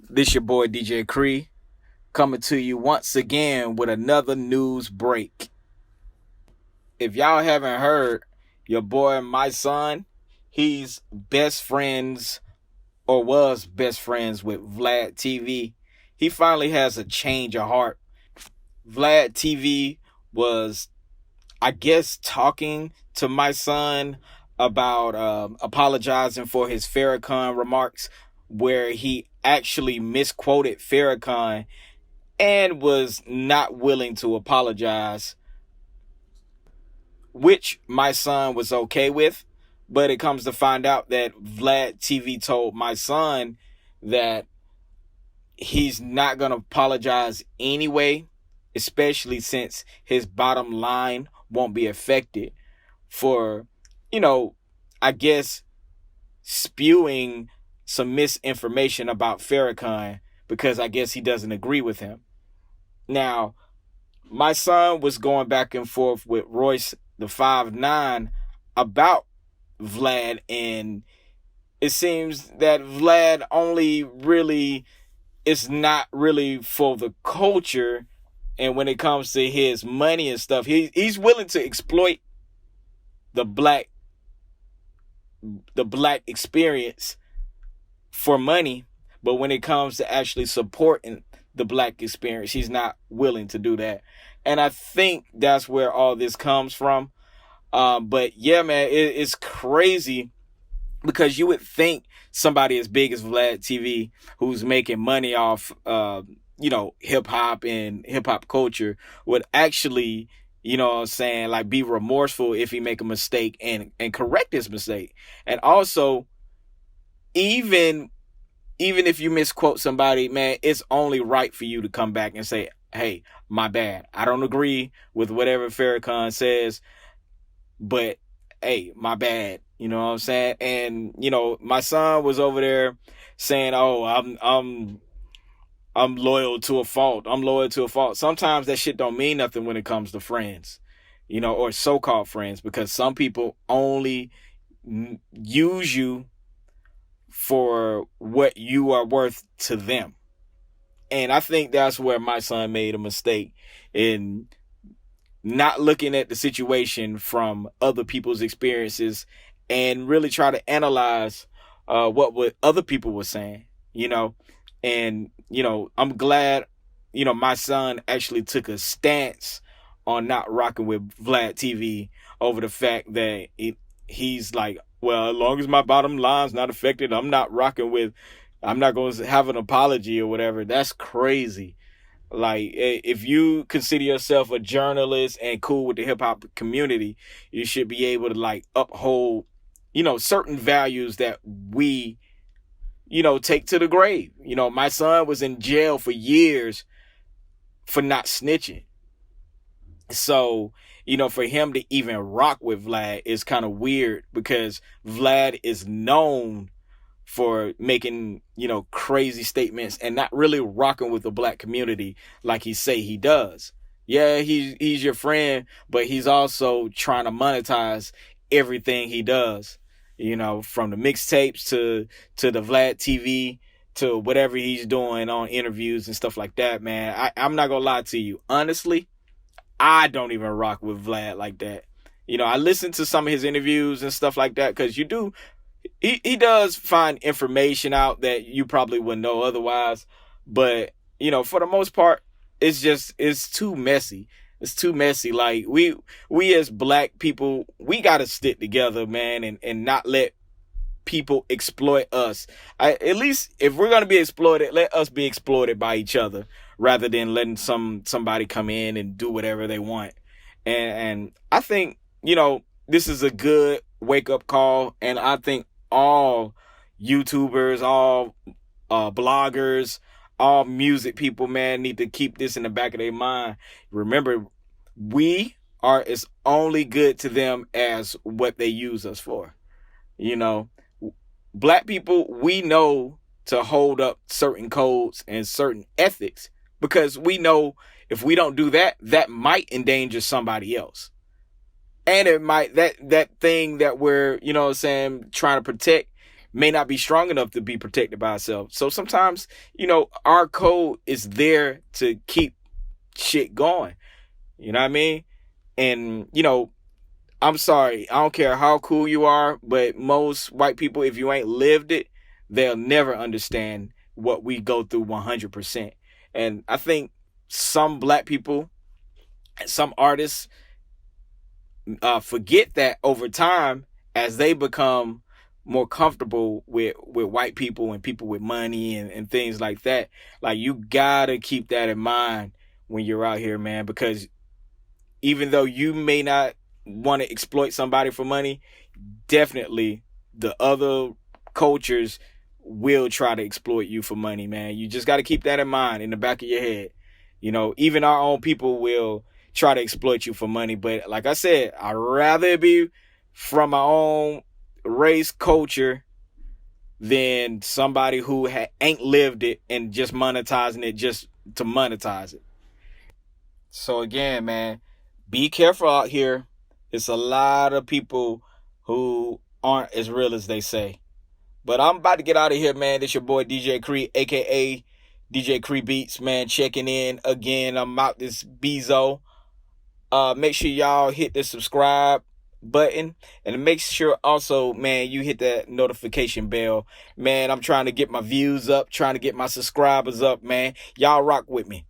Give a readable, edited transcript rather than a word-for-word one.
This your boy DJ Cree coming to you once again with another news break. If y'all haven't heard, your boy MySonne, he's best friends or was best friends with VladTV. He finally has a change of heart. VladTV was, I guess, talking to MySonne about apologizing for his Farrakhan remarks, where he actually misquoted Farrakhan and was not willing to apologize, which MySonne was okay with. But it comes to find out that Vlad TV told MySonne that he's not going to apologize anyway, especially since his bottom line won't be affected for, I guess, spewing some misinformation about Farrakhan, because I guess he doesn't agree with him. Now, MySonne was going back and forth with Royce the 5'9" about Vlad, and it seems that Vlad only really is not really for the culture, and when it comes to his money and stuff, he's willing to exploit the black experience for money, but when it comes to actually supporting the black experience, he's not willing to do that. And I think that's where all this comes from. But yeah, man, it's crazy, because you would think somebody as big as Vlad TV, who's making money off, hip hop and hip hop culture, would actually, like, be remorseful if he make a mistake and correct his mistake. And also, even if you misquote somebody, man, it's only right for you to come back and say, hey, my bad. I don't agree with whatever Farrakhan says, but hey, my bad. You know what I'm saying? And, MySonne was over there saying, oh, I'm loyal to a fault. I'm loyal to a fault. Sometimes that shit don't mean nothing when it comes to friends, or so-called friends, because some people only use you for what you are worth to them. And I think that's where MySonne made a mistake, in not looking at the situation from other people's experiences and really try to analyze what other people were saying, and, I'm glad, MySonne actually took a stance on not rocking with Vlad TV over the fact that he's like, well, as long as my bottom line's not affected, I'm not going to have an apology or whatever. That's crazy. Like, if you consider yourself a journalist and cool with the hip hop community, you should be able to, like, uphold, certain values that we, take to the grave. MySonne was in jail for years for not snitching. So, for him to even rock with Vlad is kind of weird, because Vlad is known for making, crazy statements and not really rocking with the black community like he say he does. Yeah, he's your friend, but he's also trying to monetize everything he does, from the mixtapes to the Vlad TV to whatever he's doing on interviews and stuff like that, man. I'm not gonna lie to you. Honestly, I don't even rock with Vlad like that. I listen to some of his interviews and stuff like that, because he does find information out that you probably wouldn't know otherwise. But, for the most part, it's too messy. It's too messy. Like, we as black people, we got to stick together, man, and not let people exploit us. At least if we're going to be exploited, let us be exploited by each other, rather than letting somebody come in and do whatever they want. And I think, this is a good wake-up call, and I think all YouTubers, all bloggers, all music people, man, need to keep this in the back of their mind. Remember, we are as only good to them as what they use us for. Black people, we know to hold up certain codes and certain ethics, because we know if we don't do that, that might endanger somebody else. And it might, that thing that we're, trying to protect, may not be strong enough to be protected by itself. So sometimes, our code is there to keep shit going. You know what I mean? And, I'm sorry, I don't care how cool you are, but most white people, if you ain't lived it, they'll never understand what we go through 100%. And I think some black people, some artists, forget that over time as they become more comfortable with white people and people with money and things like that. Like, you gotta keep that in mind when you're out here, man, because even though you may not want to exploit somebody for money, definitely the other cultures will try to exploit you for money, man. You just got to keep that in mind in the back of your head. Even our own people will try to exploit you for money. But like I said, I'd rather it be from my own race, culture, than somebody who ain't lived it and just monetizing it just to monetize it. So again, man, be careful out here. It's a lot of people who aren't as real as they say. But I'm about to get out of here, man. This your boy DJ Cree, aka DJ Cree Beats, man, checking in again. I'm out this Bezo. Make sure y'all hit the subscribe button, and make sure also, man, you hit that notification bell. Man, I'm trying to get my views up, trying to get my subscribers up, man. Y'all rock with me.